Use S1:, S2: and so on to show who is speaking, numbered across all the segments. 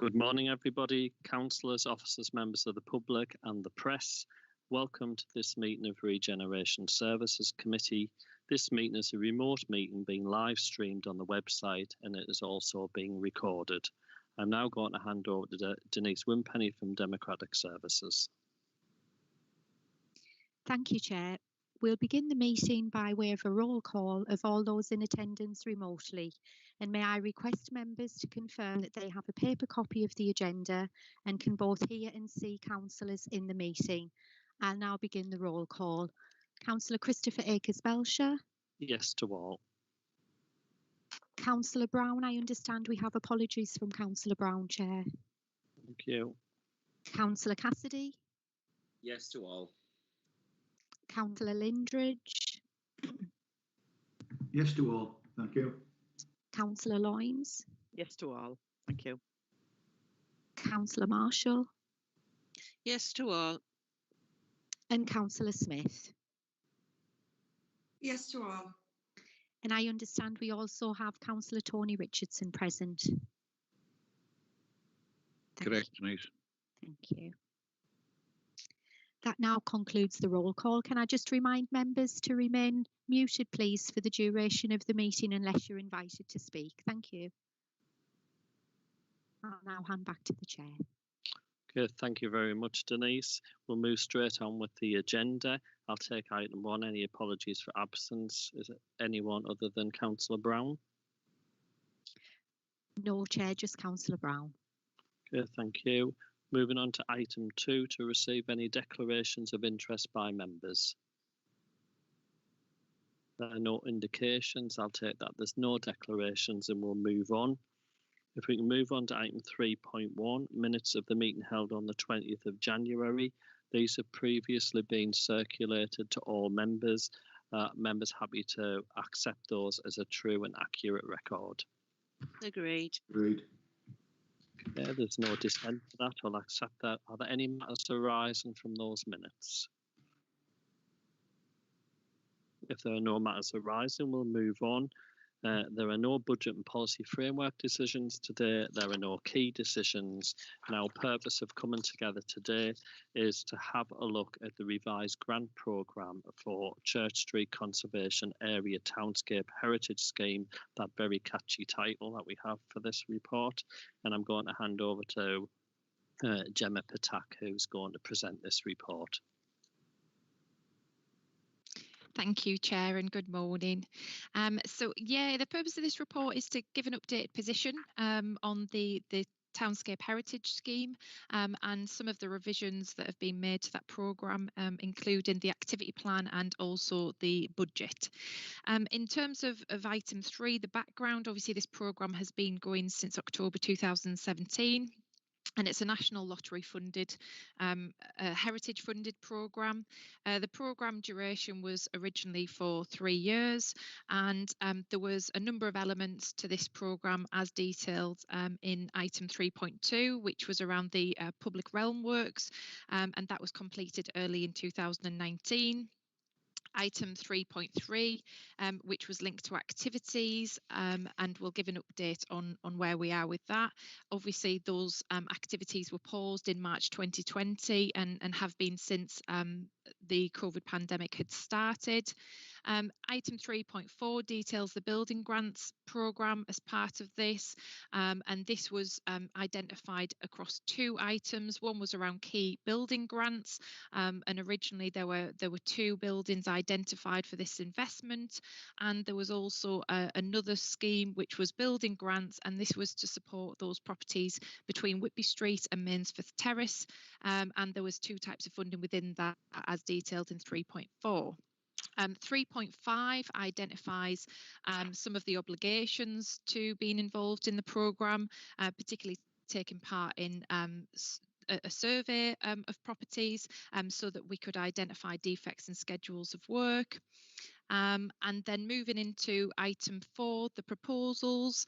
S1: Good morning, everybody, councillors, officers, members of the public and the press. Welcome to this meeting of Regeneration Services Committee. This meeting is a remote meeting being live streamed on the website, and it is also being recorded. I'm now going to hand over to Denise Wimpenny from Democratic Services.
S2: Thank you, Chair. We'll begin the meeting by way of a roll call of all those in attendance remotely. And may I request members to confirm that they have a paper copy of the agenda and can both hear and see councillors in the meeting. I'll now begin the roll call. Councillor Christopher Akers-Belcher.
S1: Yes to all.
S2: Councillor Brown, I understand we have apologies from Councillor Brown, Chair.
S1: Thank you.
S2: Councillor Cassidy.
S3: Yes to all.
S2: Councillor Lindridge.
S4: Yes to all, thank you.
S2: Councillor Loynes.
S5: Yes to all, thank you.
S2: Councillor Marshall.
S5: Yes to all.
S2: And Councillor Smith.
S6: Yes to all.
S2: And I understand we also have Councillor Tony Richardson present.
S7: Correct, Denise.
S2: Thank you. That now concludes the roll call. Can I just remind members to remain muted, please, for the duration of the meeting unless you're invited to speak. Thank you. I'll now hand back to the Chair.
S1: Okay, thank you very much, Denise. We'll move straight on with the agenda. I'll take item 1. Any apologies for absence? Is it anyone other than Councillor Brown?
S2: No, Chair, just Councillor Brown.
S1: Okay, thank you. Moving on to item 2, to receive any declarations of interest by members. There are no indications. I'll take that there's no declarations and we'll move on. If we can move on to item 3.1, minutes of the meeting held on the 20th of January. These have previously been circulated to all members. Members happy to accept those as a true and accurate record.
S5: Agreed.
S4: Agreed.
S1: Okay, there's no dissent to that. I'll accept that. Are there any matters arising from those minutes? If there are no matters arising, we'll move on. There are no budget and policy framework decisions today. There are no key decisions. And our purpose of coming together today is to have a look at the revised grant programme for Church Street Conservation Area Townscape Heritage Scheme, that very catchy title that we have for this report. And I'm going to hand over to Gemma Patak, who's going to present this report.
S8: Thank you, Chair, and good morning. The purpose of this report is to give an updated position on the Townscape Heritage Scheme and some of the revisions that have been made to that programme, including the activity plan and also the budget. In terms of item 3, the background, obviously this programme has been going since October 2017. And it's a national lottery funded, heritage funded programme. The programme duration was originally for 3 years, and there was a number of elements to this programme as detailed in item 3.2, which was around the public realm works, and that was completed early in 2019. Item 3.3, which was linked to activities, and we'll give an update on where we are with that. Obviously, those activities were paused in March 2020 and have been since the COVID pandemic had started. Item 3.4 details the building grants programme as part of this, and this was identified across 2 items. One was around key building grants, and originally there were 2 buildings identified for this investment, and there was also another scheme which was building grants, and this was to support those properties between Whitby Street and Mainsforth Terrace, and there was 2 types of funding within that as detailed in 3.4. 3.5 identifies some of the obligations to being involved in the programme, particularly taking part in a survey of properties so that we could identify defects and schedules of work. And then moving into item 4, the proposals.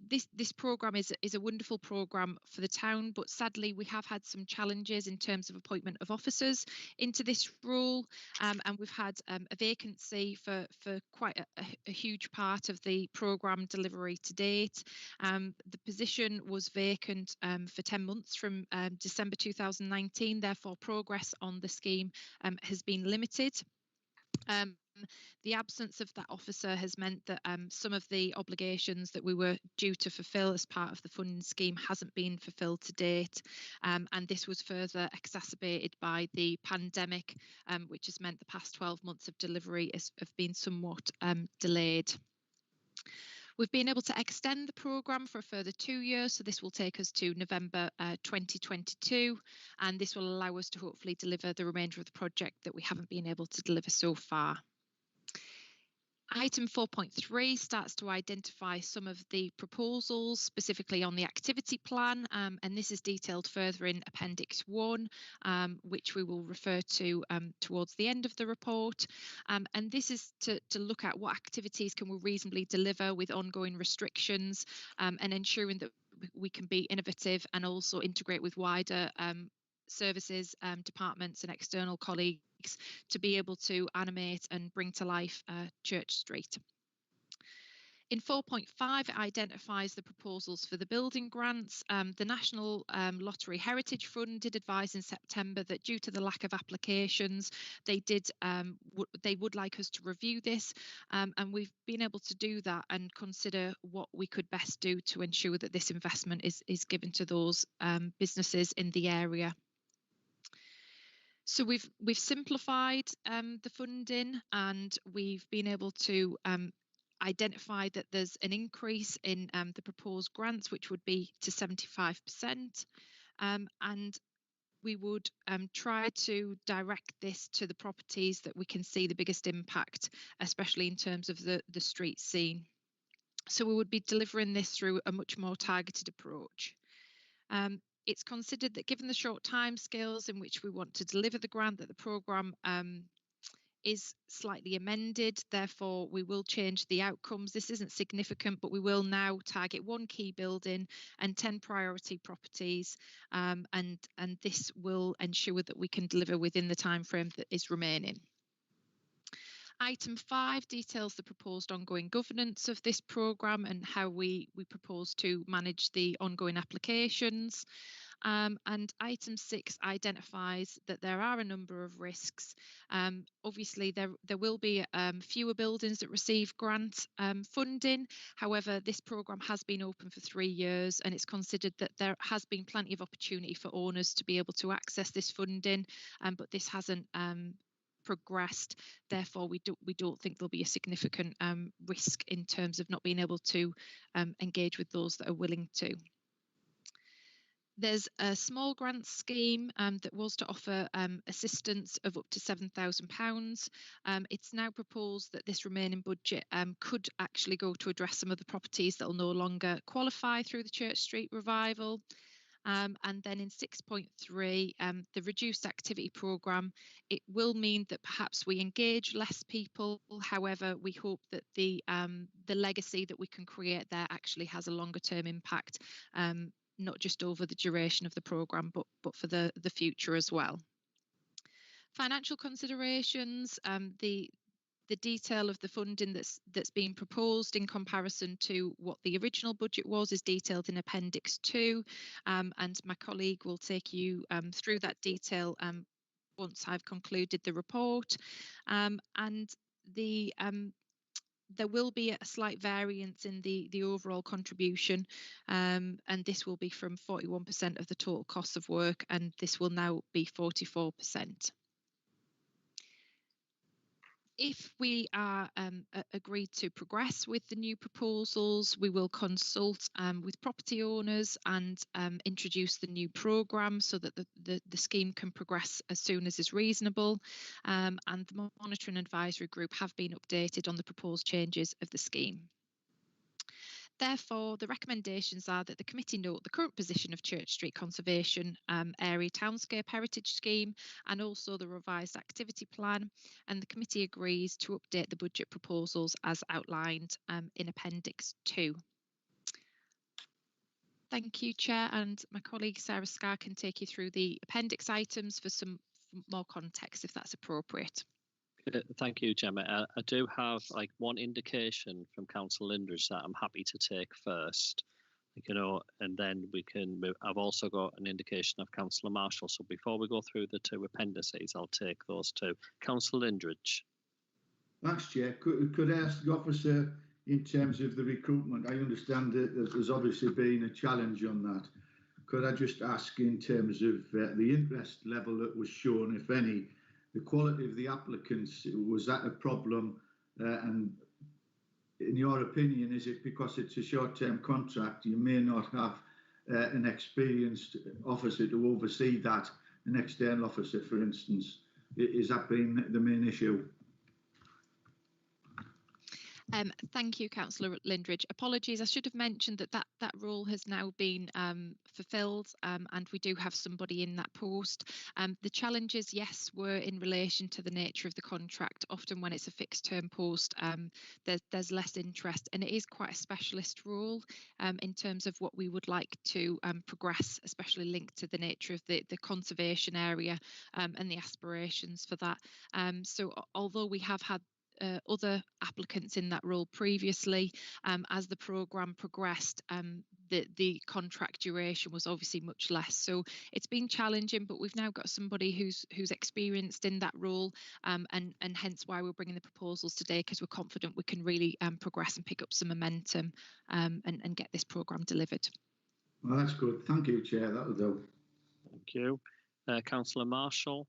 S8: This programme is a wonderful programme for the town, but sadly we have had some challenges in terms of appointment of officers into this role, and we've had a vacancy for quite a huge part of the programme delivery to date. The position was vacant for 10 months from December 2019, therefore progress on the scheme has been limited. The absence of that officer has meant that some of the obligations that we were due to fulfil as part of the funding scheme hasn't been fulfilled to date, and this was further exacerbated by the pandemic, which has meant the past 12 months of delivery have been somewhat delayed. We've been able to extend the programme for a further 2 years, so this will take us to November 2022, and this will allow us to hopefully deliver the remainder of the project that we haven't been able to deliver so far. Item 4.3 starts to identify some of the proposals specifically on the activity plan, and this is detailed further in Appendix 1, which we will refer to towards the end of the report. And this is to look at what activities can we reasonably deliver with ongoing restrictions, and ensuring that we can be innovative and also integrate with wider services, departments and external colleagues to be able to animate and bring to life Church Street. In 4.5, it identifies the proposals for the building grants. The National Lottery Heritage Fund did advise in September that due to the lack of applications, they would like us to review this, and we've been able to do that and consider what we could best do to ensure that this investment is given to those businesses in the area. So we've simplified the funding, and we've been able to identify that there's an increase in the proposed grants, which would be to 75%, and we would try to direct this to the properties that we can see the biggest impact, especially in terms of the street scene. So we would be delivering this through a much more targeted approach. It's considered that given the short timescales in which we want to deliver the grant, that the programme is slightly amended. Therefore, we will change the outcomes. This isn't significant, but we will now target 1 key building and 10 priority properties, and this will ensure that we can deliver within the timeframe that is remaining. Item 5 details the proposed ongoing governance of this programme and how we propose to manage the ongoing applications. And item 6 identifies that there are a number of risks. Obviously, there will be fewer buildings that receive grant funding. However, this programme has been open for 3 years, and it's considered that there has been plenty of opportunity for owners to be able to access this funding, but this hasn't progressed. Therefore, we don't think there'll be a significant risk in terms of not being able to engage with those that are willing to. There's a small grant scheme that was to offer assistance of up to £7,000. It's now proposed that this remaining budget could actually go to address some of the properties that will no longer qualify through the Church Street revival. And then in 6.3, the reduced activity programme, it will mean that perhaps we engage less people. However, we hope that the legacy that we can create there actually has a longer term impact, not just over the duration of the programme, but for the future as well. Financial considerations, the detail of the funding that's being proposed in comparison to what the original budget was is detailed in Appendix 2, and my colleague will take you through that detail once I've concluded the report. And there will be a slight variance in the overall contribution, and this will be from 41% of the total cost of work, and this will now be 44%. If we are agreed to progress with the new proposals, we will consult with property owners and introduce the new programme so that the scheme can progress as soon as is reasonable. And the monitoring advisory group have been updated on the proposed changes of the scheme. Therefore, the recommendations are that the committee note the current position of Church Street Conservation Area Townscape Heritage Scheme and also the revised activity plan, and the committee agrees to update the budget proposals as outlined in Appendix 2. Thank you, Chair, and my colleague Sarah Scarr can take you through the appendix items for some more context if that's appropriate.
S1: Thank you, Gemma. I do have one indication from Councillor Lindridge that I'm happy to take first, and then we can move. I've also got an indication of Councillor Marshall. So before we go through the two appendices, I'll take those two. Councillor Lindridge.
S4: Thanks, Chair. Could I ask the officer, in terms of the recruitment, I understand that there's obviously been a challenge on that. Could I just ask, in terms of the interest level that was shown, if any, the quality of the applicants, was that a problem? And in your opinion, is it because it's a short-term contract, you may not have an experienced officer to oversee that, an external officer, for instance? Is that been the main issue?
S8: Thank you, Councillor Lindridge. Apologies, I should have mentioned that role has now been fulfilled, and we do have somebody in that post. The challenges, yes, were in relation to the nature of the contract. Often when it's a fixed term post, there's less interest, and it is quite a specialist role in terms of what we would like to progress, especially linked to the nature of the conservation area and the aspirations for that. So although we have had other applicants in that role previously, as the programme progressed, the contract duration was obviously much less. So it's been challenging, but we've now got somebody who's experienced in that role, and hence why we're bringing the proposals today, because we're confident we can really progress and pick up some momentum and get this programme delivered.
S4: Well, that's good. Thank you, Chair. That'll do.
S1: Thank you. Councillor Marshall.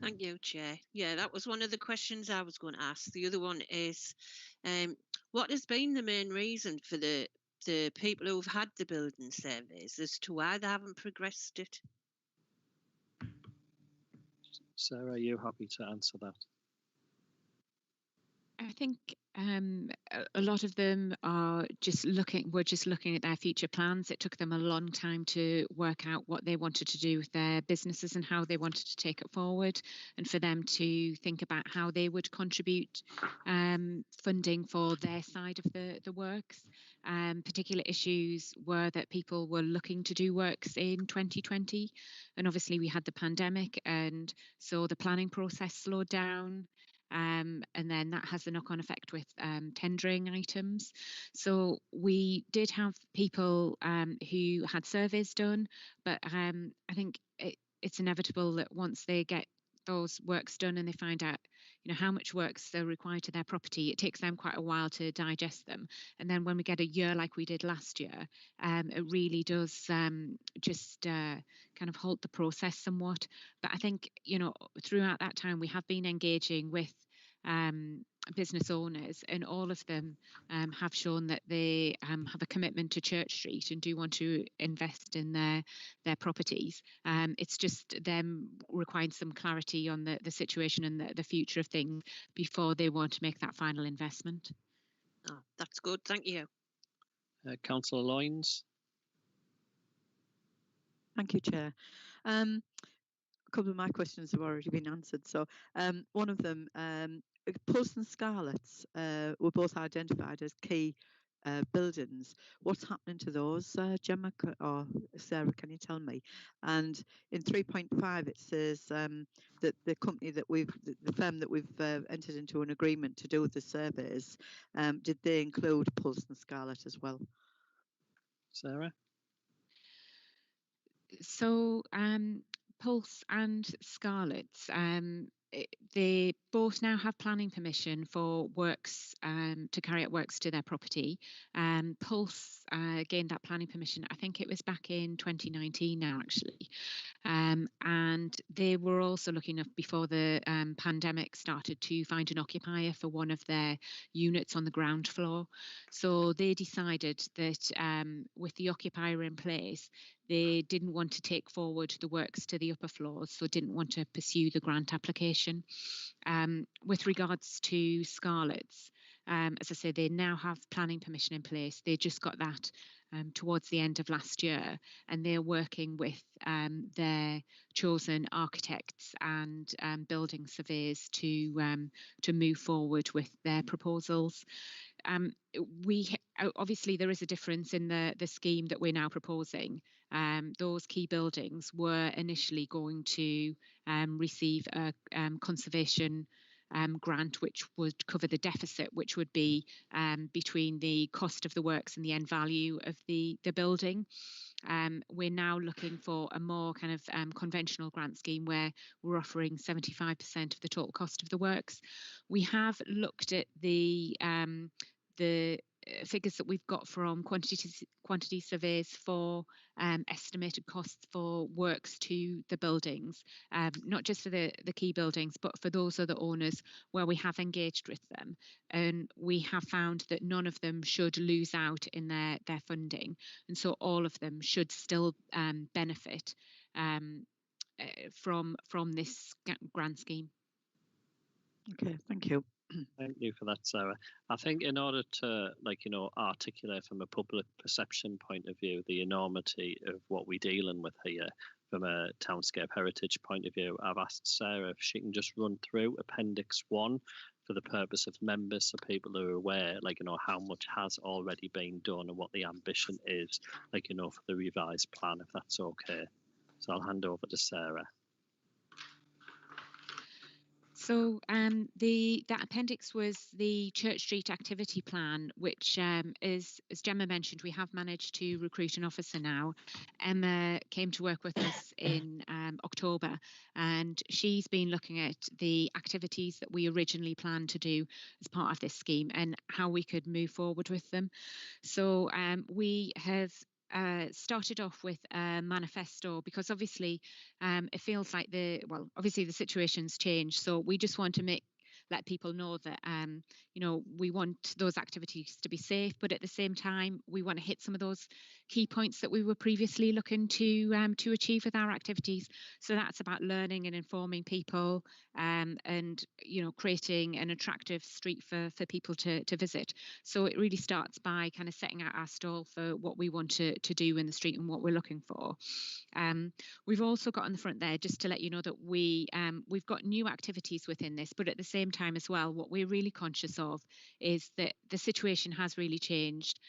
S5: Thank you, Chair. Yeah, that was one of the questions I was going to ask. The other one is, what has been the main reason for the people who've had the building surveys as to why they haven't progressed it?
S1: Sarah, are you happy to answer that?
S6: I think a lot of them are were just looking at their future plans. It took them a long time to work out what they wanted to do with their businesses and how they wanted to take it forward, and for them to think about how they would contribute funding for their side of the works. Particular issues were that people were looking to do works in 2020, and obviously we had the pandemic, and so the planning process slowed down. And then that has a knock-on effect with tendering items. So we did have people who had surveys done, but I think it's inevitable that once they get those works done and they find out, how much works are required to their property, it takes them quite a while to digest them. And then when we get a year like we did last year, it really does just kind of halt the process somewhat. But I think, throughout that time, we have been engaging with business owners, and all of them have shown that they have a commitment to Church Street and do want to invest in their properties. It's just them requiring some clarity on the situation and the future of things before they want to make that final investment.
S5: Oh, that's good. Thank you.
S1: Councillor Loynes.
S7: Thank you, Chair. A couple of my questions have already been answered. So one of them, Pulse and Scarlets were both identified as key buildings. What's happening to those, Gemma or Sarah, can you tell me? And in 3.5 it says that the company that the firm that we've entered into an agreement to do the surveys, did they include Pulse and Scarlet as well?
S1: Sarah?
S6: So Pulse and Scarlet, they both now have planning permission for works to carry out works to their property. Pulse gained that planning permission, I think it was back in 2019 now, actually. And they were also looking up before the pandemic started to find an occupier for one of their units on the ground floor. So they decided that with the occupier in place, they didn't want to take forward the works to the upper floors, so didn't want to pursue the grant application. With regards to Scarlet's, As I say, they now have planning permission in place. They just got that towards the end of last year, and they're working with their chosen architects and building surveyors to move forward with their proposals. Obviously there is a difference in the scheme that we're now proposing. Those key buildings were initially going to receive a conservation grant, which would cover the deficit, which would be between the cost of the works and the end value of the building. We're now looking for a more kind of conventional grant scheme where we're offering 75% of the total cost of the works. We have looked at the figures that we've got from quantity surveys for estimated costs for works to the buildings, not just for the key buildings, but for those other owners where we have engaged with them. And we have found that none of them should lose out in their funding. And so all of them should still benefit from this grant scheme.
S7: Okay, thank you.
S1: Thank you for that, Sarah. I think in order to, articulate from a public perception point of view the enormity of what we're dealing with here from a townscape heritage point of view, I've asked Sarah if she can just run through Appendix 1 for the purpose of members, so people who are aware, how much has already been done and what the ambition is, for the revised plan, if that's okay. So I'll hand over to Sarah.
S6: So that appendix was the Church Street activity plan, which is, as Gemma mentioned, we have managed to recruit an officer now. Emma came to work with us in October, and she's been looking at the activities that we originally planned to do as part of this scheme and how we could move forward with them. So we have started off with a manifesto, because obviously it feels like obviously the situation's changed, so we just want to let people know that we want those activities to be safe, but at the same time we want to hit some of those key points that we were previously looking to achieve with our activities. So that's about learning and informing people, and creating an attractive street for people to visit. So it really starts by kind of setting out our stall for what we want to do in the street and what we're looking for. We've also got on the front there, just to let you know that we've got new activities within this, but at the same time as well, what we're really conscious of is that the situation has really changed.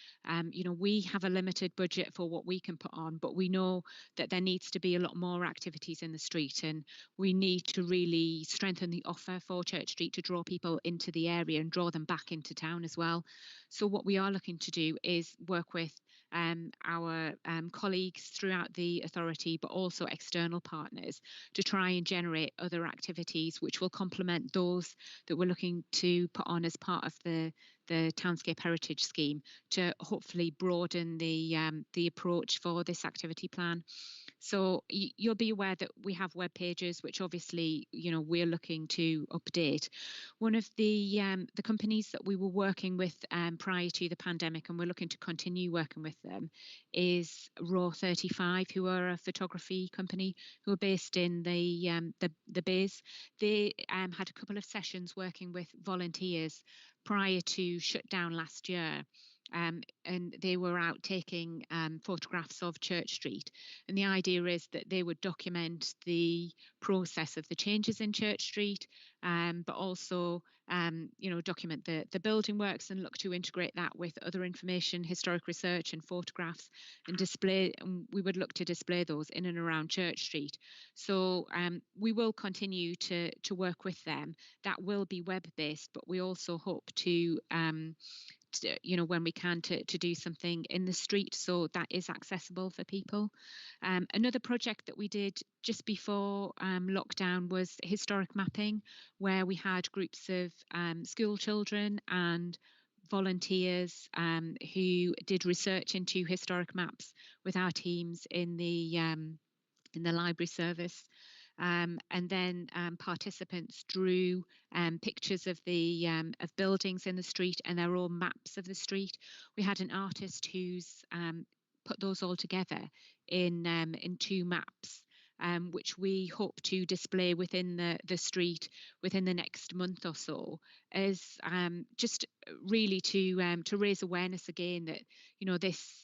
S6: We have a limited budget for what we can put on, but we know that there needs to be a lot more activities in the street, and we need to really strengthen the offer for Church Street to draw people into the area and draw them back into town as well. So what we are looking to do is work with our colleagues throughout the authority, but also external partners, to try and generate other activities which will complement those that we're looking to put on as part of the Townscape Heritage Scheme, to hopefully broaden the approach for this activity plan. So you'll be aware that we have web pages, which obviously we're looking to update. One of the companies that we were working with prior to the pandemic, and we're looking to continue working with them, is Raw 35, who are a photography company who are based in the Bays. They had a couple of sessions working with volunteers prior to shutdown last year. And they were out taking photographs of Church Street, and the idea is that they would document the process of the changes in Church Street, but also document the building works and look to integrate that with other information, historic research and photographs, and display. And we would look to display those in and around Church Street. So we will continue to work with them. That will be web based, but we also hope to when we can, to do something in the street so that is accessible for people. Another project that we did just before lockdown was historic mapping, where we had groups of school children and volunteers who did research into historic maps with our teams in the library service. And then participants drew pictures of the of buildings in the street and their own maps of the street. We had an artist who's put those all together in 2 maps, which we hope to display within the street within the next month or so, is just really to raise awareness again that, you know, this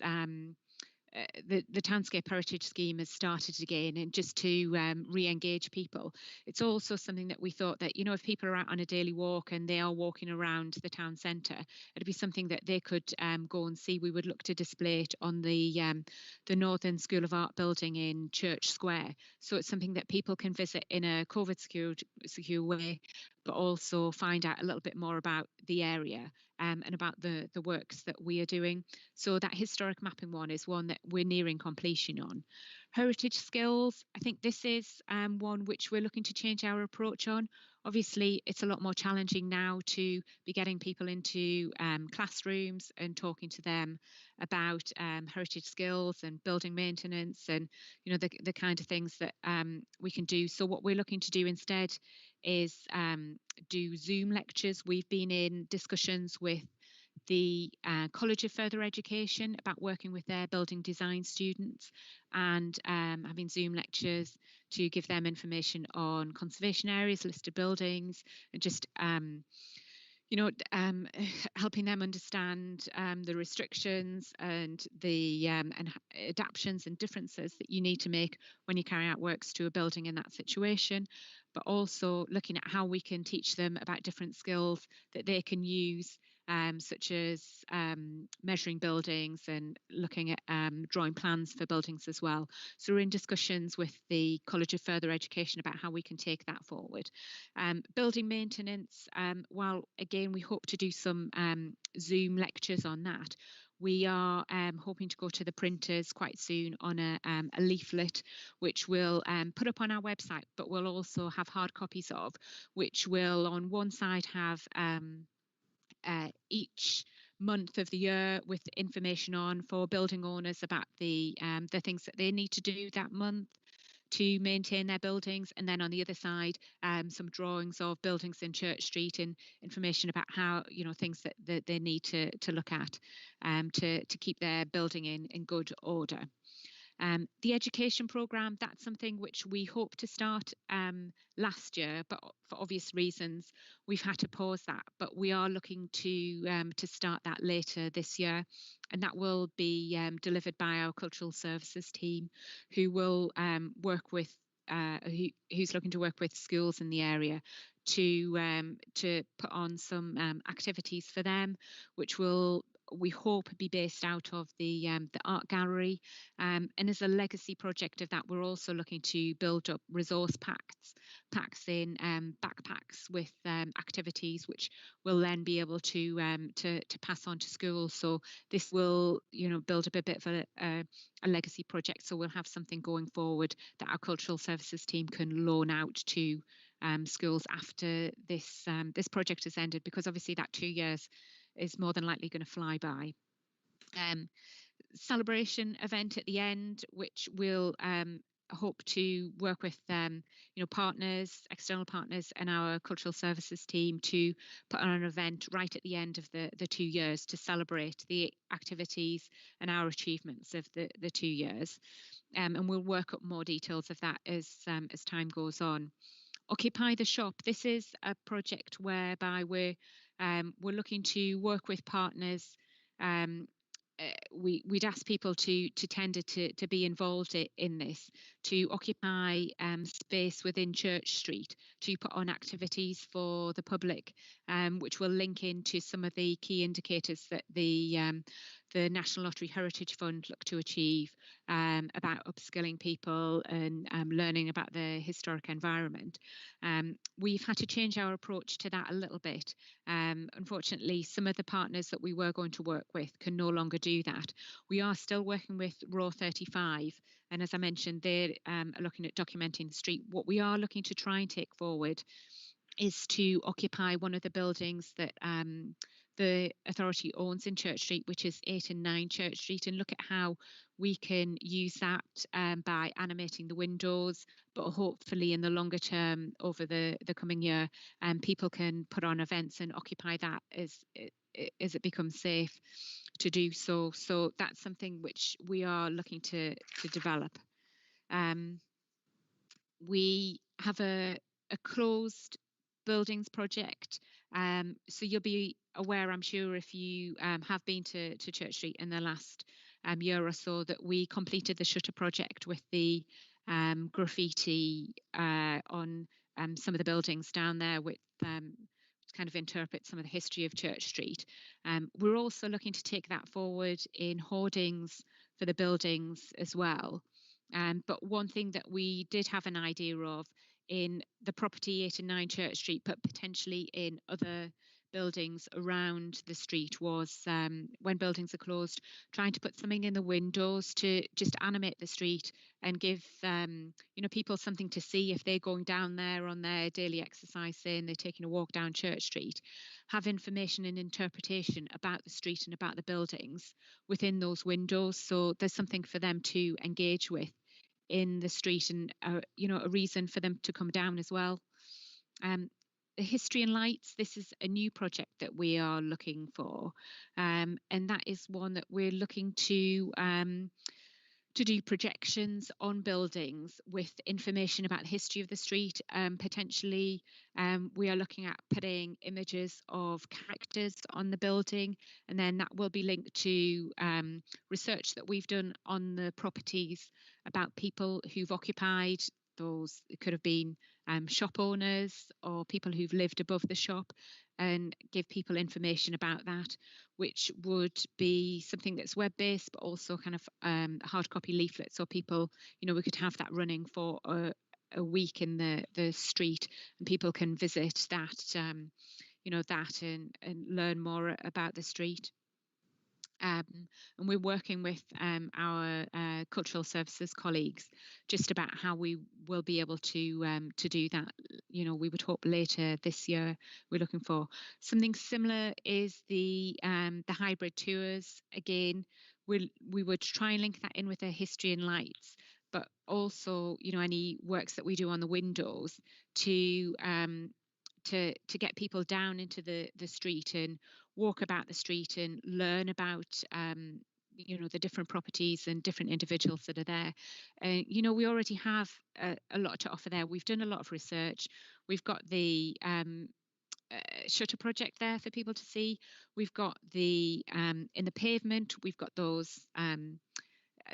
S6: the Townscape Heritage Scheme has started again, and just to re-engage people. It's also something that we thought that, you know, if people are out on a daily walk and they are walking around the town centre, it'd be something that they could go and see. We would look to display it on the Northern School of Art building in Church Square. So it's something that people can visit in a COVID secure way, but also find out a little bit more about the area and about the works that we are doing. So that historic mapping one is one that we're nearing completion on. Heritage skills, I think this is one which we're looking to change our approach on. Obviously, it's a lot more challenging now to be getting people into classrooms and talking to them about heritage skills and building maintenance and, you know, the kind of things that we can do. So what we're looking to do instead is do Zoom lectures. We've been in discussions with the College of Further Education about working with their building design students and having Zoom lectures to give them information on conservation areas, listed buildings, and just you know, helping them understand the restrictions and the adaptations and differences that you need to make when you carry out works to a building in that situation, but also looking at how we can teach them about different skills that they can use, such as measuring buildings and looking at drawing plans for buildings as well. So we're in discussions with the College of Further Education about how we can take that forward. Building maintenance, while again we hope to do some Zoom lectures on that, we are hoping to go to the printers quite soon on a leaflet, which we'll put up on our website, but we'll also have hard copies of, which will on one side have each month of the year with information on for building owners about the things that they need to do that month to maintain their buildings, and then on the other side some drawings of buildings in Church Street and information about how, you know, things that they need to look at to keep their building in good order. The education programme, that's something which we hope to start last year, but for obvious reasons we've had to pause that. But we are looking to start that later this year, and that will be delivered by our cultural services team, who will work with who's looking to work with schools in the area to put on some activities for them, which will, we hope, be based out of the art gallery, and as a legacy project of that, we're also looking to build up resource packs in backpacks with activities which we'll then be able to pass on to schools. So this will, you know, build up a bit of a legacy project. So we'll have something going forward that our cultural services team can loan out to schools after this project has ended, because obviously that 2 years is more than likely going to fly by. Celebration event at the end, which we'll hope to work with partners, external partners, and our cultural services team to put on an event right at the end of the 2 years to celebrate the activities and our achievements of the 2 years. And we'll work up more details of that as time goes on. Occupy the Shop. This is a project whereby we're looking to work with partners. We'd ask people to tender to be involved in this, to occupy space within Church Street, to put on activities for the public, which will link into some of the key indicators that the National Lottery Heritage Fund look to achieve about upskilling people and learning about the historic environment. We've had to change our approach to that a little bit. Unfortunately, some of the partners that we were going to work with can no longer do that. We are still working with Raw 35, and as I mentioned, they're looking at documenting the street. What we are looking to try and take forward is to occupy one of the buildings that the authority owns in Church Street, which is 8 and 9 Church Street, and look at how we can use that by animating the windows, but hopefully in the longer term over the coming year, people can put on events and occupy that as it becomes safe to do so. So that's something which we are looking to develop. we have a closed buildings project. So you'll be aware, I'm sure, if you have been to Church Street in the last year or so, that we completed the shutter project with the graffiti on some of the buildings down there, with to kind of interpret some of the history of Church Street. We're also looking to take that forward in hoardings for the buildings as well. But one thing that we did have an idea of in the property 8 and 9 Church Street, but potentially in other buildings around the street, was when buildings are closed, trying to put something in the windows to just animate the street and give people something to see if they're going down there on their daily exercise, saying they're taking a walk down Church Street, have information and interpretation about the street and about the buildings within those windows. So there's something for them to engage with in the street, and a reason for them to come down as well. The History and Lights, this is a new project that we are looking for, and that is one that we're looking to do projections on buildings with information about the history of the street. Potentially, we are looking at putting images of characters on the building, and then that will be linked to research that we've done on the properties about people who've occupied those. It could have been shop owners or people who've lived above the shop, and give people information about that, which would be something that's web-based, but also kind of a hard copy leaflet. So people, we could have that running for a week in the street, and people can visit that, that and learn more about the street. And we're working with our cultural services colleagues just about how we will be able to do that. We would hope later this year. We're looking for something similar. Is the hybrid tours. Again, we would try and link that in with the History and Lights, but also any works that we do on the windows to get people down into the street and walk about the street and learn about the different properties and different individuals that are there. We already have a lot to offer there. We've done a lot of research. We've got the shutter project there for people to see. We've got the in the pavement, we've got those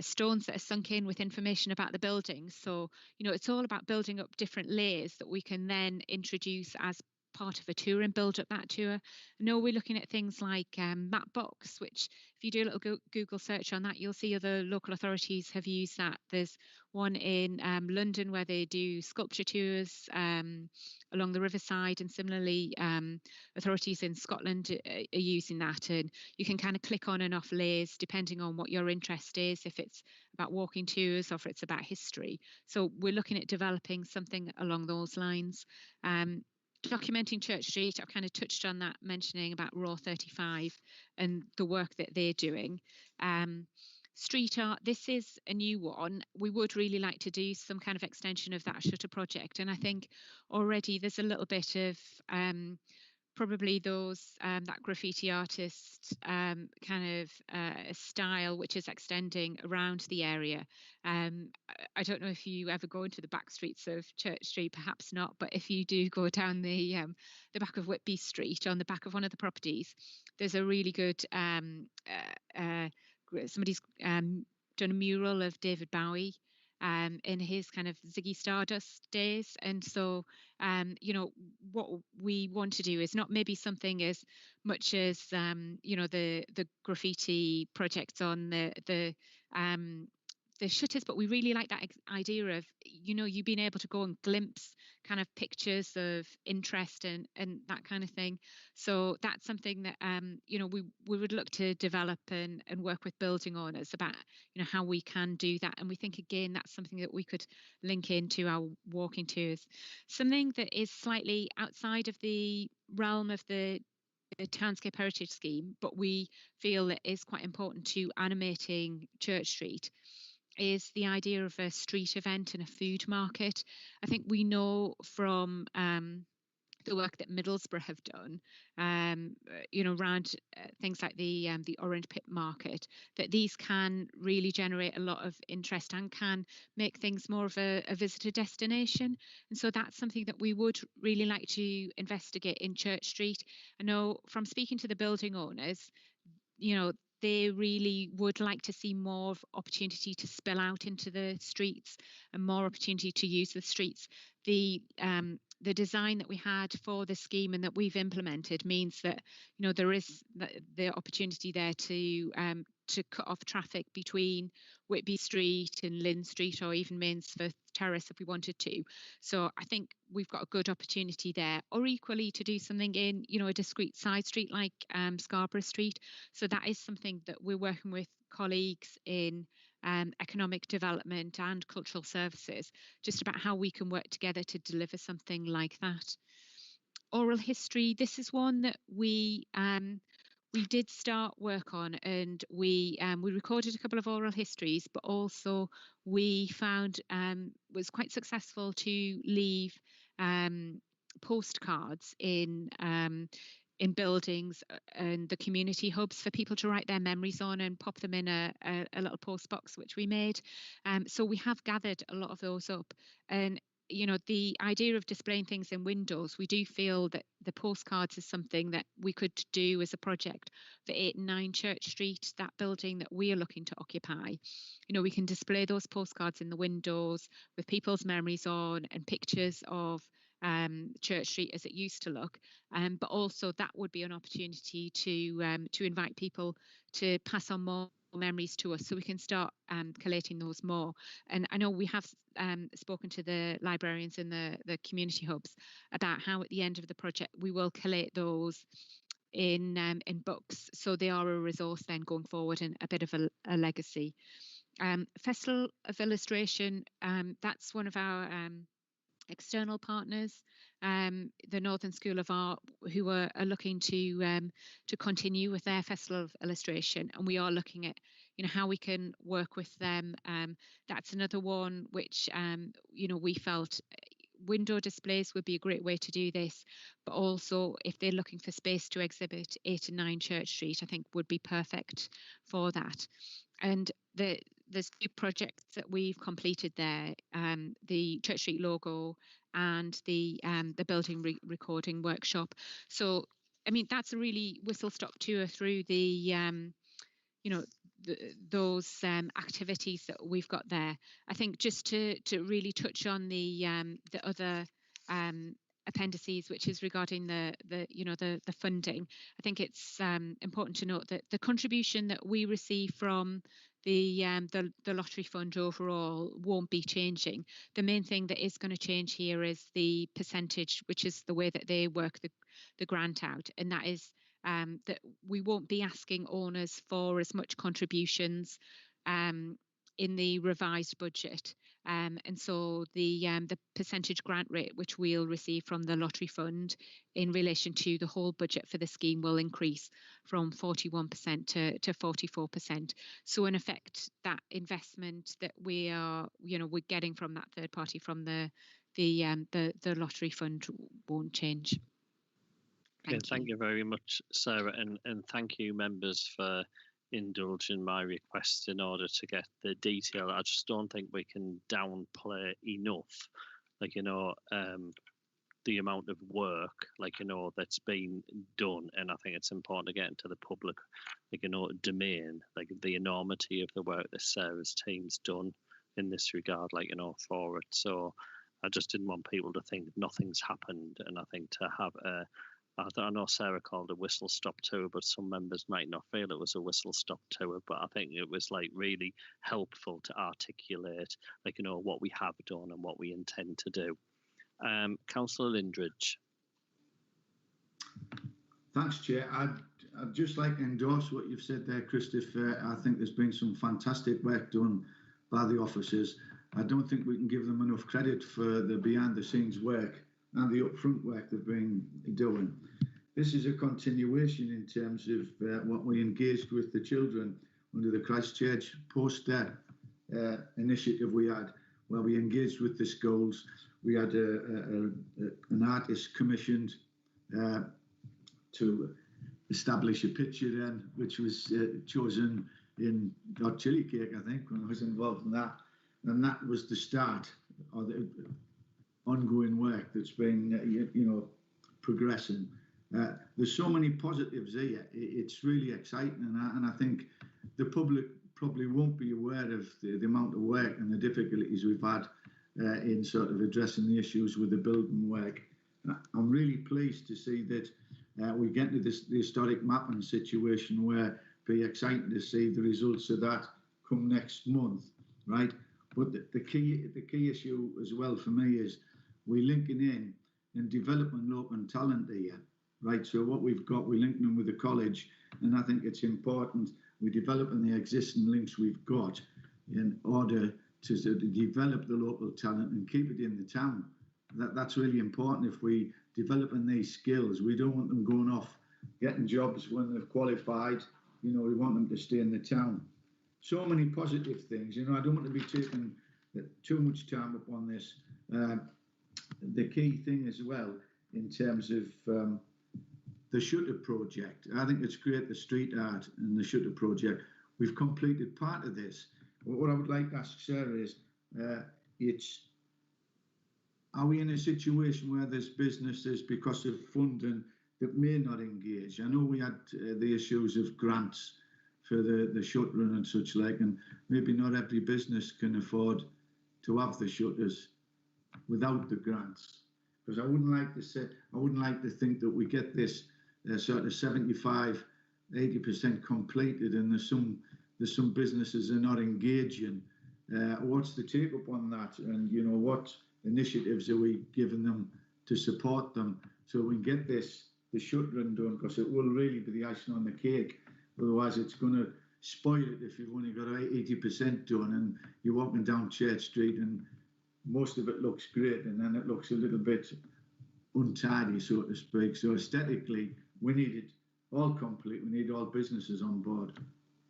S6: stones that are sunk in with information about the building. So it's all about building up different layers that we can then introduce as part of a tour and build up that tour. I know we're looking at things like Mapbox, which if you do a little Google search on that, you'll see other local authorities have used that. There's one in London where they do sculpture tours along the riverside, and similarly authorities in Scotland are using that, and you can kind of click on and off layers depending on what your interest is, if it's about walking tours or if it's about history. So we're looking at developing something along those lines. Documenting Church Street, I've kind of touched on that, mentioning about Raw 35 and the work that they're doing. Street art, this is a new one. We would really like to do some kind of extension of that shutter project, and I think already there's a little bit of probably those that graffiti artist kind of style which is extending around the area. I don't know if you ever go into the back streets of Church Street, perhaps not, but if you do go down the back of Whitby Street, on the back of one of the properties, there's a really good somebody's done a mural of David Bowie in his kind of Ziggy Stardust days. And so, what we want to do is not maybe something as much as, the graffiti projects on the shutters, but we really like that idea of, you being able to go and glimpse kind of pictures of interest and that kind of thing. So that's something that, we would look to develop and work with building owners about, how we can do that. And we think, again, that's something that we could link into our walking tours. Something that is slightly outside of the realm of the Townscape Heritage Scheme, but we feel it is quite important to animating Church Street, is the idea of a street event and a food market. I think we know from the the work that Middlesbrough have done, around things like the Orange Pit Market, that these can really generate a lot of interest and can make things more of a visitor destination. And so that's something that we would really like to investigate in Church Street. I know from speaking to the building owners, they really would like to see more of opportunity to spill out into the streets and more opportunity to use the streets. The design that we had for the scheme and that we've implemented means that there is the opportunity there to cut off traffic between Whitby Street and Lynn Street, or even Mainsforth Terrace if we wanted to. So I think we've got a good opportunity there, or equally to do something in a discrete side street like Scarborough Street. So that is something that we're working with colleagues in economic development and cultural services, just about how we can work together to deliver something like that. Oral history, this is one that we did start work on, and we recorded a couple of oral histories, but also we found was quite successful to leave postcards in buildings and the community hubs for people to write their memories on and pop them in a little post box which we made. So we have gathered a lot of those up, and the idea of displaying things in windows, we do feel that the postcards is something that we could do as a project for 8 and 9 Church Street, that building that we are looking to occupy. We can display those postcards in the windows with people's memories on and pictures of Church Street as it used to look, but also that would be an opportunity to invite people to pass on more memories to us, so we can start collating those more. And I know we have spoken to the librarians in the community hubs about how at the end of the project we will collate those in books, so they are a resource then going forward and a bit of a legacy. Festival of Illustration, that's one of our external partners, the Northern School of Art, who are looking to continue with their Festival of Illustration, and we are looking at how we can work with them. That's another one which we felt window displays would be a great way to do this, but also if they're looking for space to exhibit 8 and 9 Church Street, I think would be perfect for that. And there's 2 projects that we've completed there, the Church Street logo and the building recording workshop. So I mean, that's a really whistle-stop tour through the those activities that we've got there. I think just to really touch on the other appendices, which is regarding the funding, I think it's important to note that the contribution that we receive from the lottery fund overall won't be changing. The main thing that is going to change here is the percentage, which is the way that they work the grant out, and that is that we won't be asking owners for as much contributions in the revised budget, and so the percentage grant rate which we'll receive from the lottery fund in relation to the whole budget for the scheme will increase from 41% to 44%. So in effect, that investment that we're getting from that third party from the lottery fund won't change.
S1: Thank you very much, Sarah, and thank you, members, for indulging my request in order to get the detail. I just don't think we can downplay enough, the amount of work, that's been done, and I think it's important to get into the public, domain, the enormity of the work that Sarah's team's done in this regard, for it. So I just didn't want people to think nothing's happened, and I think to have I know Sarah called a whistle-stop tour, but some members might not feel it was a whistle-stop tour. But I think it was really helpful to articulate, what we have done and what we intend to do. Councillor Lindridge.
S4: Thanks, Chair. I'd just like to endorse what you've said there, Christopher. I think there's been some fantastic work done by the officers. I don't think we can give them enough credit for the behind-the-scenes work and the upfront work they've been doing. This is a continuation in terms of what we engaged with the children under the Christchurch poster initiative we had, where we engaged with the schools. We had an artist commissioned to establish a picture then, which was chosen in Hot Chili Cake, I think, when I was involved in that. And that was the start of the ongoing work that's been, progressing. There's so many positives here. It's really exciting, and I think the public probably won't be aware of the amount of work and the difficulties we've had in sort of addressing the issues with the building work. I'm really pleased to see that we get to the historic mapping situation where it'll be exciting to see the results of that come next month, right? But the key issue as well for me is we're linking in and developing local talent here, right? So what we've got, we're linking them with the college, and I think it's important we're developing the existing links we've got in order to sort of develop the local talent and keep it in the town. That's really important. If we developing these skills, we don't want them going off getting jobs when they've qualified. We want them to stay in the town. So many positive things. I don't want to be taking too much time up on this. The key thing as well in terms of the shutter project, I think it's great, the street art and the shutter project. We've completed part of this. What I would like to ask Sarah is, are we in a situation where there's businesses, because of funding, that may not engage? I know we had the issues of grants for the shuttering and such like, and maybe not every business can afford to have the shutters without the grants. Because I wouldn't like to think that we get this sort of 75, 80% completed, and there's some businesses are not engaging. What's the take up on that? And what initiatives are we giving them to support them so we can get the shuttering done? Because it will really be the icing on the cake. Otherwise, it's going to spoil it if you've only got 80% done and you're walking down Church Street and most of it looks great, and then it looks a little bit untidy, so to speak. So aesthetically, we need it all complete. We need all businesses on board.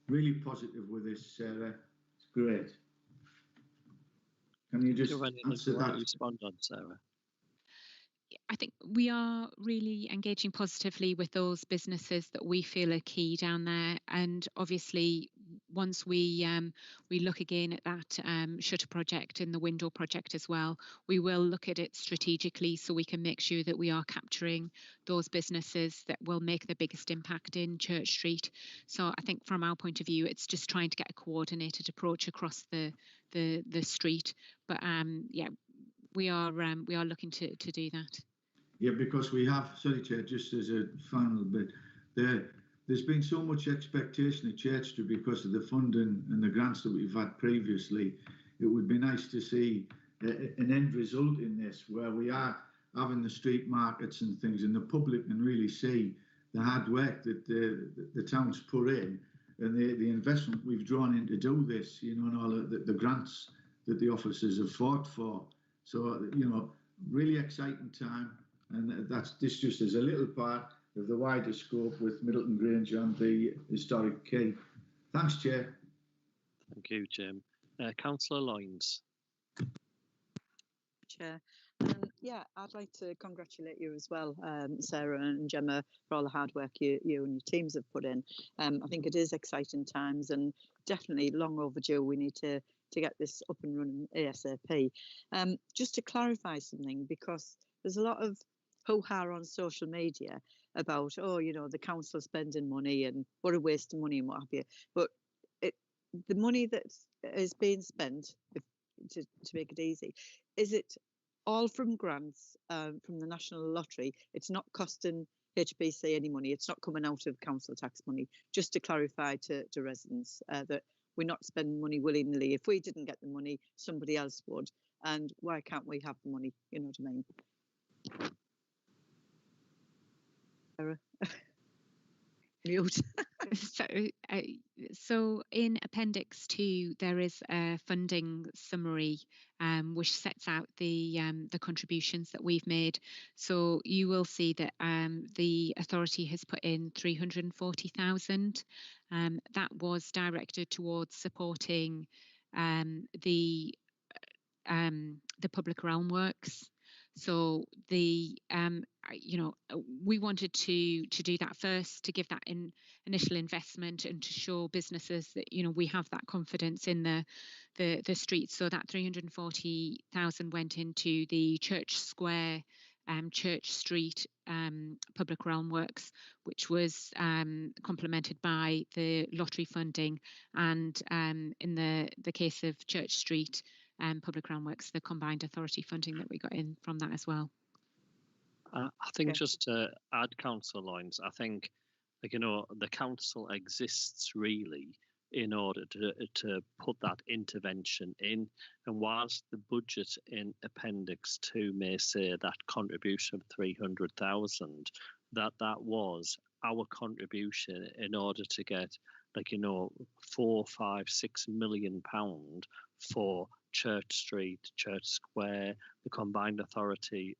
S4: Really positive with this, Sarah. It's great. Can you just answer that?
S1: Respond on, Sarah?
S6: I think we are really engaging positively with those businesses that we feel are key down there, and obviously once we look again at that shutter project and the window project as well, we will look at it strategically so we can make sure that we are capturing those businesses that will make the biggest impact in Church Street. So I think from our point of view, it's just trying to get a coordinated approach across the street. But yeah, we are looking to do that.
S4: Yeah, because we have, sorry Chair, just as a final bit, there's been so much expectation at Church Street because of the funding and the grants that we've had previously. It would be nice to see an end result in this, where we are having the street markets and things, and the public can really see the hard work that the town's put in, and the investment we've drawn in to do this, and all the grants that the officers have fought for. So, really exciting time. And that's this just as a little part of the wider scope with Middleton Grange and the historic quay. Thanks, Chair.
S1: Thank you, Jim. Councillor Loynes.
S7: Chair. Yeah, I'd like to congratulate you as well, Sarah and Gemma, for all the hard work you and your teams have put in. I think it is exciting times and definitely long overdue. We need to get this up and running ASAP. Just to clarify something, because there's a lot of hoo-ha on social media about, the council spending money and what a waste of money and what have you. But the money that is being spent, to make it easy, is it all from grants from the National Lottery? It's not costing HBC any money. It's not coming out of council tax money. Just to clarify to residents that we're not spending money willy-nilly. If we didn't get the money, somebody else would. And why can't we have the money? You know what I mean? Mute.
S6: So in Appendix 2, there is a funding summary which sets out the contributions that we've made. So you will see that the authority has put in 340,000. That was directed towards supporting the public realm works. So the we wanted to do that first, to give that initial investment and to show businesses that we have that confidence in the streets. So that 340,000 went into the Church Square, Church Street public realm works, which was complemented by the lottery funding, and in the case of Church Street public realm works, the combined authority funding that we got in from that as well.
S1: I think just to add, Councillor Loynes, I think the council exists really in order to put that intervention in. And whilst the budget in Appendix 2 may say that contribution of 300,000, that was our contribution in order to get 4, 5, 6 million pound for Church Street, Church Square. The combined authority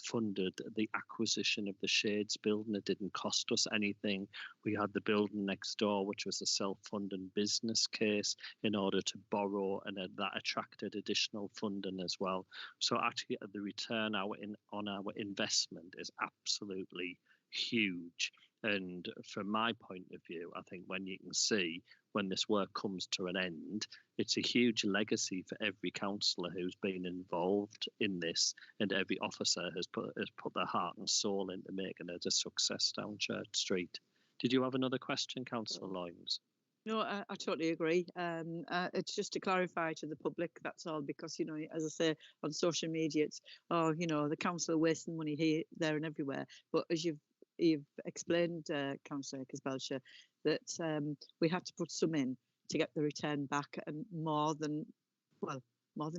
S1: funded the acquisition of the Shades building. It didn't cost us anything. We had the building next door, which was a self-funding business case in order to borrow, and that attracted additional funding as well. So actually the return on our investment is absolutely huge. And from my point of view, I think when you can see when this work comes to an end, it's a huge legacy for every councillor who's been involved in this, and every officer has put their heart and soul into making it a success down Church Street. Did you have another question, Councillor Loynes?
S7: No, I totally agree. It's just to clarify to the public, that's all, because, as I say, on social media, it's, the council wasting money here, there and everywhere. But as you've explained, Councillor Belcher, that we have to put some in to get the return back, and more than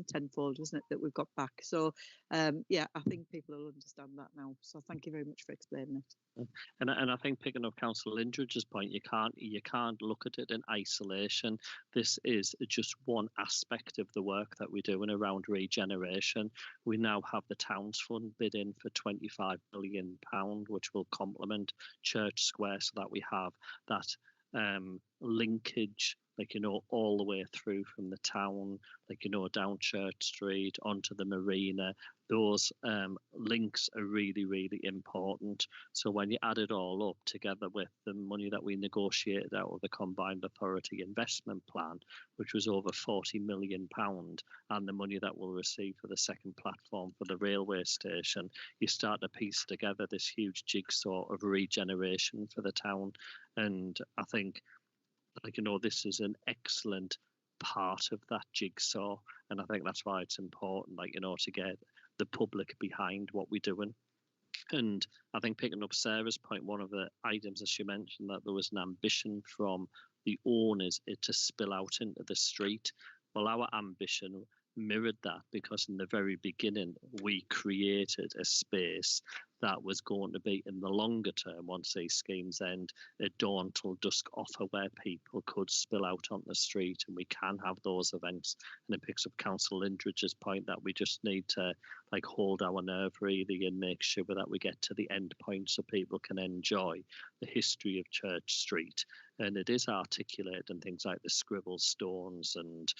S7: tenfold, isn't it, that we've got back. So yeah, I think people will understand that now. So thank you very much for explaining it.
S1: And I think, picking up Councillor Lindridge's point, you can't look at it in isolation. This is just one aspect of the work that we're doing around regeneration. We now have the Towns Fund bid in for £25 million, which will complement Church Square, so that we have that linkage, all the way through from the town, down Church Street onto the marina. Those links are really, really important. So when you add it all up together with the money that we negotiated out of the Combined Authority Investment Plan, which was over £40 million, and the money that we'll receive for the second platform for the railway station, you start to piece together this huge jigsaw of regeneration for the town. And I think, this is an excellent part of that jigsaw, and I think that's why it's important, to get the public behind what we're doing. And I think, picking up Sarah's point, one of the items, as she mentioned, that there was an ambition from the owners to spill out into the street. Well, our ambition mirrored that, because in the very beginning we created a space that was going to be, in the longer term, once these schemes end, a dawn till dusk offer where people could spill out on the street, and we can have those events. And it picks up Councillor Lindridge's point that we just need to hold our nerve really and make sure that we get to the end point so people can enjoy the history of Church Street. And it is articulated in things like the scribble stones and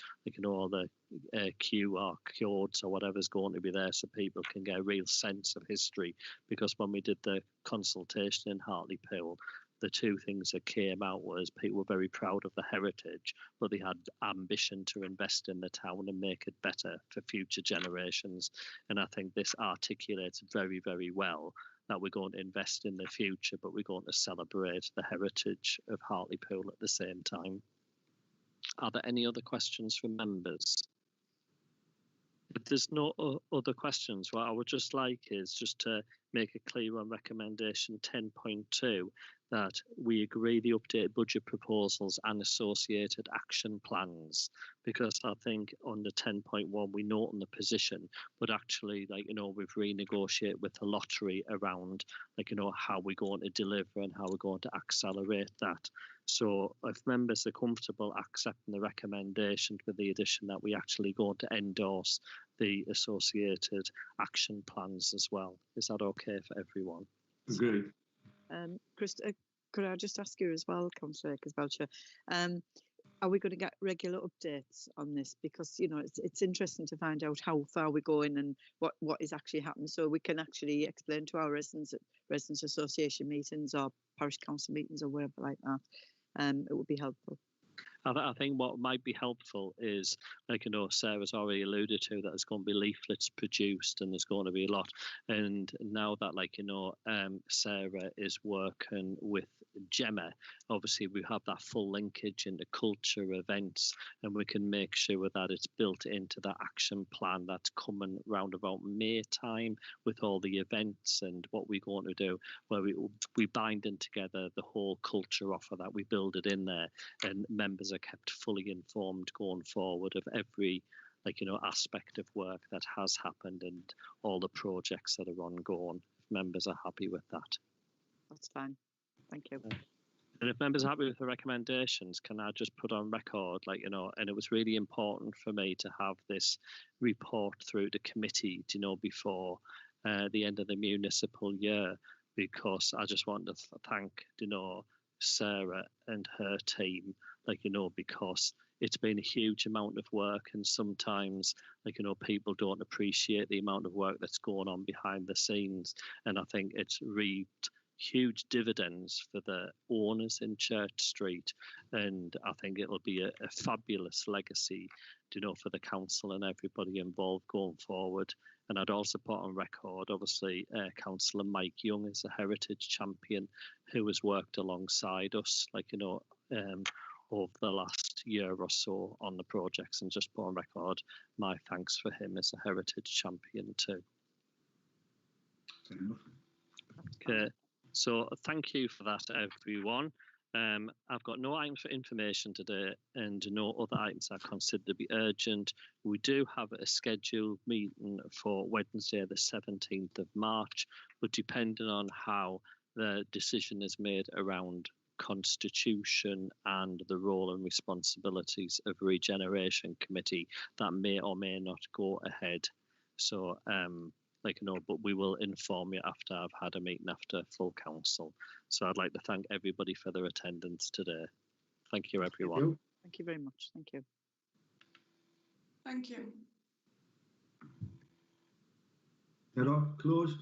S1: all the QR codes or whatever's going to be there, so people can get a real sense of history. Because when we did the consultation in Hartlepool, the two things that came out was people were very proud of the heritage, but they had ambition to invest in the town and make it better for future generations. And I think this articulates very, very well that we're going to invest in the future, but we're going to celebrate the heritage of Hartlepool at the same time. Are there any other questions from members? If there's no other questions, what I would just like is just to make it clear on recommendation 10.2 that we agree the updated budget proposals and associated action plans, because I think under 10.1 we note in the position, but actually we've renegotiated with the lottery around how we're going to deliver and how we're going to accelerate that. So if members are comfortable accepting the recommendation with the addition that we actually going to endorse the associated action plans as well. Is that okay for everyone?
S4: Agreed.
S7: Chris, could I just ask you as well, Councillor Belcher, are we going to get regular updates on this? Because, you know, it's interesting to find out how far we're going and what is actually happening, so we can actually explain to our residents at residents association meetings or parish council meetings or wherever like that. It would be helpful.
S1: I think what might be helpful is, like, you know, Sarah's already alluded to that there's going to be leaflets produced and there's going to be a lot. And now that, like, you know, Sarah is working with Gemma, obviously we have that full linkage into culture events, and we can make sure that it's built into the action plan that's coming round about May time with all the events and what we're going to do, where we bind in together the whole culture offer, that we build it in there, and members are kept fully informed going forward of every, like, you know, aspect of work that has happened and all the projects that are ongoing. If members are happy with that,
S7: That's fine. Thank you.
S1: And if members are happy with the recommendations, can I just put on record, like, you know, and it was really important for me to have this report through the committee, you know, before the end of the municipal year, because I just want to thank, you know, Sarah and her team, like, you know, because it's been a huge amount of work, and sometimes, like, you know, people don't appreciate the amount of work that's going on behind the scenes, and I think it's reaped huge dividends for the owners in Church Street, and I think it'll be a fabulous legacy, you know, for the council and everybody involved going forward. And I'd also put on record, obviously, Councillor Mike Young is a heritage champion who has worked alongside us, like, you know, over the last year or so on the projects, and just put on record my thanks for him as a heritage champion too.
S4: Fair enough.
S1: Okay, so thank you for that, everyone. I've got no items for information today and no other items I consider to be urgent. We do have a scheduled meeting for Wednesday, the 17th of March, but depending on how the decision is made around constitution and the role and responsibilities of Regeneration Committee, that may or may not go ahead. So, like, you know, but we will inform you after I've had a meeting after full council. So I'd like to thank everybody for their attendance today. Thank you, everyone.
S7: Thank you very much. Thank you.
S9: Thank you.
S4: Hello, closed.